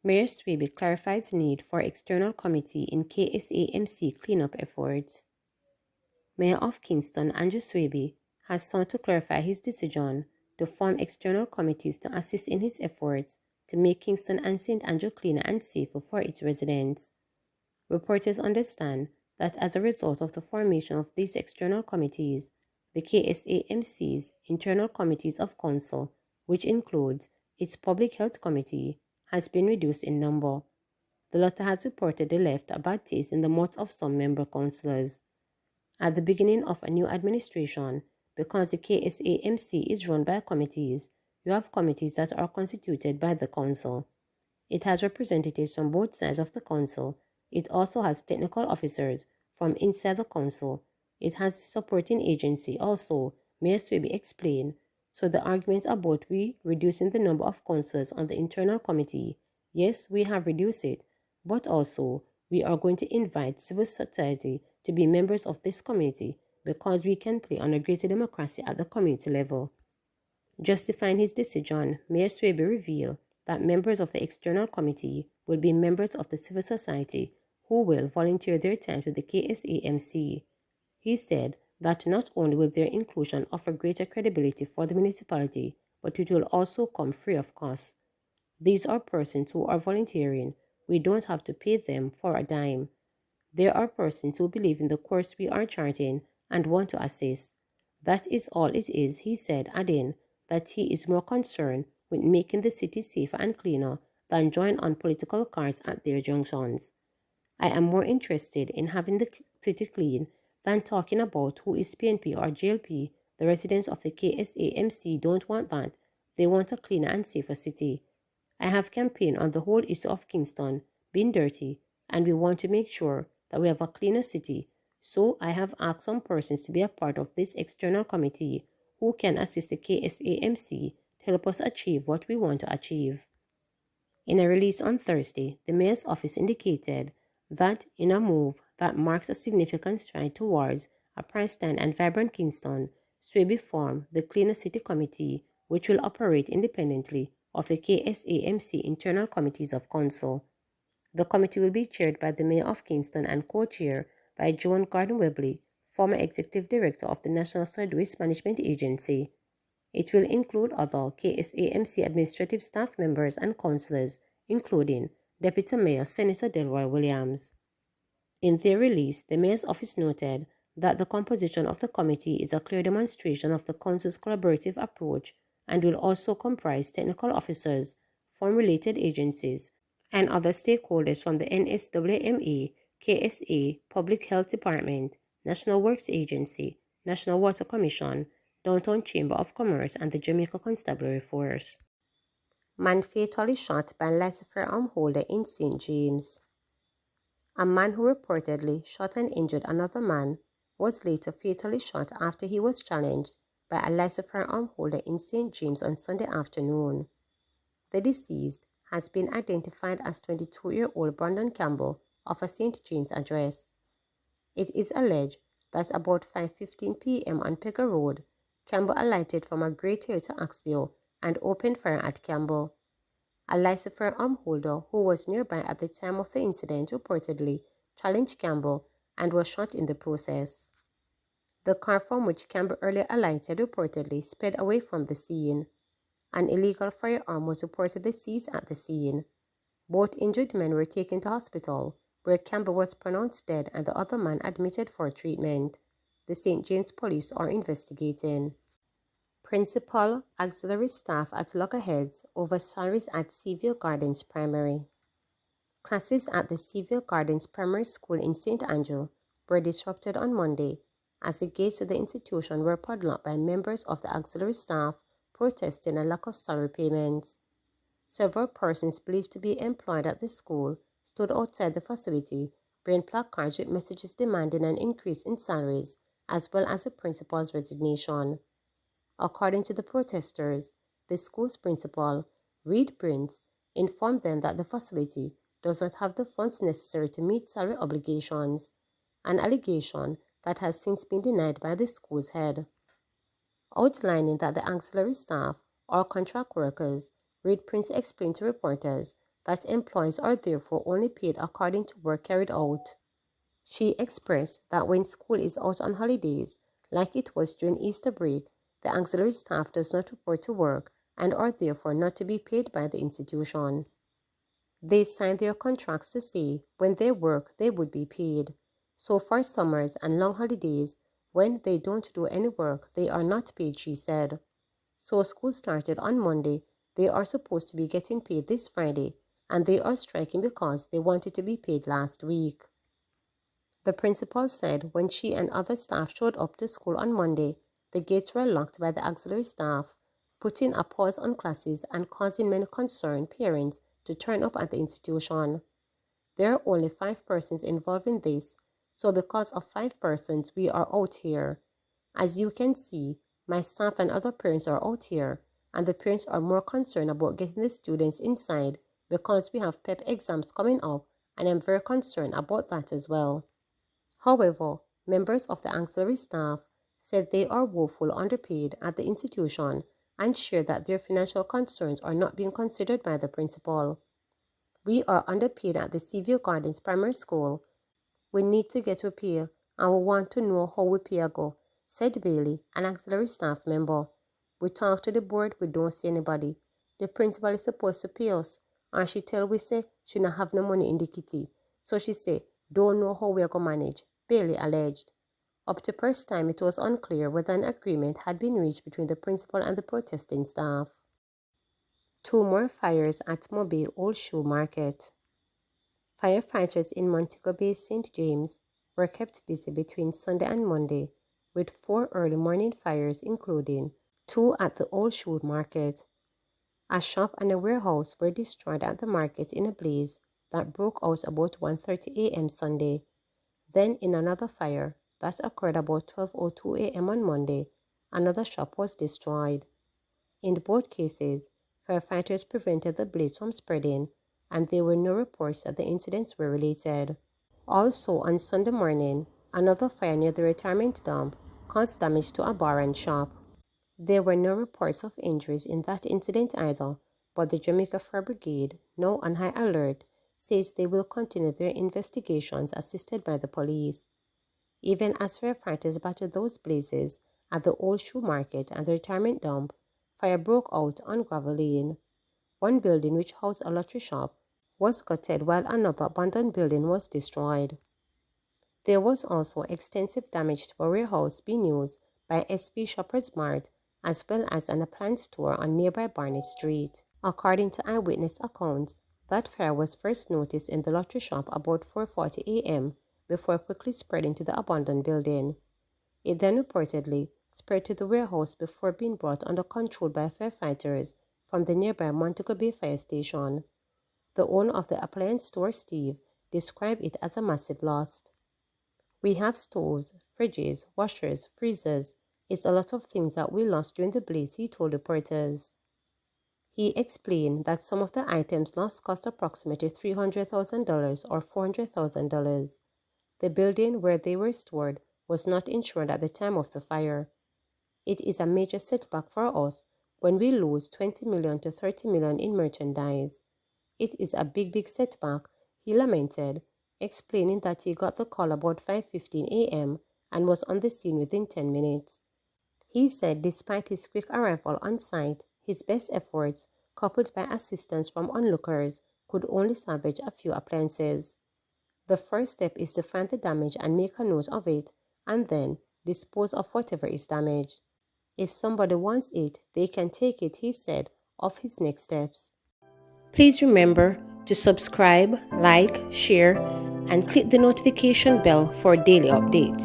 Mayor Swaby clarifies need for external committee in KSAMC cleanup efforts. Mayor of Kingston, Andrew Swaby, has sought to clarify his decision to form external committees to assist in his efforts to make Kingston and St. Andrew cleaner and safer for its residents. Reporters understand that as a result of the formation of these external committees, the KSAMC's internal committees of council, which includes its Public Health Committee, has been reduced in number. The latter has reportedly left a bad taste in the mouth of some member councillors. At the beginning of a new administration, because the KSAMC is run by committees, you have committees that are constituted by the council. It has representatives from both sides of the council. It also has technical officers from inside the council. It has supporting agency also, Mayor Swaby explained. So the argument about we reducing the number of councillors on the internal committee, yes, we have reduced it, but also we are going to invite civil society to be members of this committee because we can play on a greater democracy at the community level. Justifying his decision, Mayor Swaby revealed that members of the external committee will be members of the civil society who will volunteer their time to the KSAMC. He said that not only will their inclusion offer greater credibility for the municipality, but it will also come free of cost. These are persons who are volunteering. We don't have to pay them for a dime. There are persons who believe in the course we are charting and want to assist. That is all it is, he said, adding that he is more concerned with making the city safer and cleaner than join on political cards at their junctions. I am more interested in having the city clean than talking about who is PNP or JLP. The residents of the KSAMC don't want that. They want a cleaner and safer city. I have campaigned on the whole issue of Kingston being dirty, and we want to make sure that we have a cleaner city. So I have asked some persons to be a part of this external committee who can assist the KSAMC to help us achieve what we want to achieve. In a release on Thursday, the mayor's office indicated that in a move that marks a significant stride towards a pristine and vibrant Kingston, Swaby formed the Cleaner City Committee, which will operate independently of the KSAMC internal committees of council. The committee will be chaired by the Mayor of Kingston and co-chair by Joan Gordon-Webley, former Executive Director of the National Solid Waste Management Agency. It will include other KSAMC administrative staff members and councillors, including Deputy Mayor Senator Delroy Williams. In their release, the Mayor's office noted that the composition of the committee is a clear demonstration of the council's collaborative approach and will also comprise technical officers from related agencies and other stakeholders from the NSWMA, KSA, Public Health Department, National Works Agency, National Water Commission, Downtown Chamber of Commerce, and the Jamaica Constabulary Force. Man fatally shot by Aifer Arm Holder in St. James. A man who reportedly shot and injured another man was later fatally shot after he was challenged by a Aifer Arm Holder in St. James on Sunday afternoon. The deceased has been identified as 22-year-old Brandon Campbell of a St. James address. It is alleged that about 5:15 p.m. on Pega Road, Campbell alighted from a grey Toyota Axio and opened fire at Campbell. A Aifer Arm Holder who was nearby at the time of the incident reportedly challenged Campbell and was shot in the process. The car from which Campbell earlier alighted reportedly sped away from the scene. An illegal firearm was reportedly seized at the scene. Both injured men were taken to hospital, where Campbell was pronounced dead and the other man admitted for treatment. The St. James police are investigating. Principal auxiliary staff at loggerheads over salaries at Seaview Gardens Primary. Classes at the Seaview Gardens Primary School in St. Andrew were disrupted on Monday as the gates to the institution were padlocked by members of the auxiliary staff protesting a lack of salary payments. Several persons believed to be employed at the school stood outside the facility bearing placards with messages demanding an increase in salaries as well as the principal's resignation. According to the protesters, the school's principal, Reed Prince, informed them that the facility does not have the funds necessary to meet salary obligations, an allegation that has since been denied by the school's head. outlining that the auxiliary staff or contract workers, Reid Prince explained to reporters that employees are therefore only paid according to work carried out. She expressed that when school is out on holidays, like it was during Easter break, the auxiliary staff does not report to work and are therefore not to be paid by the institution. They signed their contracts to say when they work, they would be paid. So for summers and long holidays, when they don't do any work, they are not paid, she said. So school started on Monday. They are supposed to be getting paid this Friday, and they are striking because they wanted to be paid last week. The principal said when she and other staff showed up to school on Monday, the gates were locked by the auxiliary staff, putting a pause on classes and causing many concerned parents to turn up at the institution. There are only 5 persons involved in this, so because of 5 persons, we are out here. As you can see, my staff and other parents are out here, and the parents are more concerned about getting the students inside because we have PEP exams coming up, and I'm very concerned about that as well. However, members of the auxiliary staff said they are woeful underpaid at the institution and shared that their financial concerns are not being considered by the principal. We are underpaid at the Seaview Gardens Primary School. We need to get a pay and we want to know how we pay go, said Bailey, an auxiliary staff member. We talk to the board, we don't see anybody. The principal is supposed to pay us and she tell we say she not have no money in the kitty. So she say, don't know how we are going to manage, Bailey alleged. Up to first time, it was unclear whether an agreement had been reached between the principal and the protesting staff. 2 more fires at Mobay Old Shoe Market. Firefighters in Montego Bay St. James were kept busy between Sunday and Monday with 4 early morning fires, including 2 at the Old Shoe Market. A shop and a warehouse were destroyed at the market in a blaze that broke out about 1:30 a.m. Sunday. Then in another fire that occurred about 12:02 a.m. on Monday, another shop was destroyed. In both cases, firefighters prevented the blaze from spreading, and there were no reports that the incidents were related. Also on Sunday morning, another fire near the retirement dump caused damage to a bar and shop. There were no reports of injuries in that incident either, but the Jamaica Fire Brigade, now on high alert, says they will continue their investigations assisted by the police. Even as firefighters battled those blazes at the Old Shoe Market and the retirement dump, fire broke out on Gravel Lane. One building, which housed a lottery shop, was gutted while another abandoned building was destroyed. There was also extensive damage to a warehouse being used by SP Shoppers Mart, as well as an appliance store on nearby Barnett Street. According to eyewitness accounts, that fire was first noticed in the lottery shop about 4:40 a.m. before quickly spreading to the abandoned building. It then reportedly spread to the warehouse before being brought under control by firefighters from the nearby Montego Bay Fire Station. The owner of the appliance store, Steve, described it as a massive loss. We have stoves, fridges, washers, freezers. It's a lot of things that we lost during the blaze, he told reporters. He explained that some of the items lost cost approximately $300,000 or $400,000. The building where they were stored was not insured at the time of the fire. It is a major setback for us when we lose $20 million to $30 million in merchandise. It is a big setback, he lamented, explaining that he got the call about 5:15 a.m. and was on the scene within 10 minutes. He said despite his quick arrival on site, his best efforts, coupled by assistance from onlookers, could only salvage a few appliances. The first step is to find the damage and make a note of it, and then dispose of whatever is damaged. If somebody wants it, they can take it, he said, of his next steps. Please remember to subscribe, like, share, and click the notification bell for daily updates.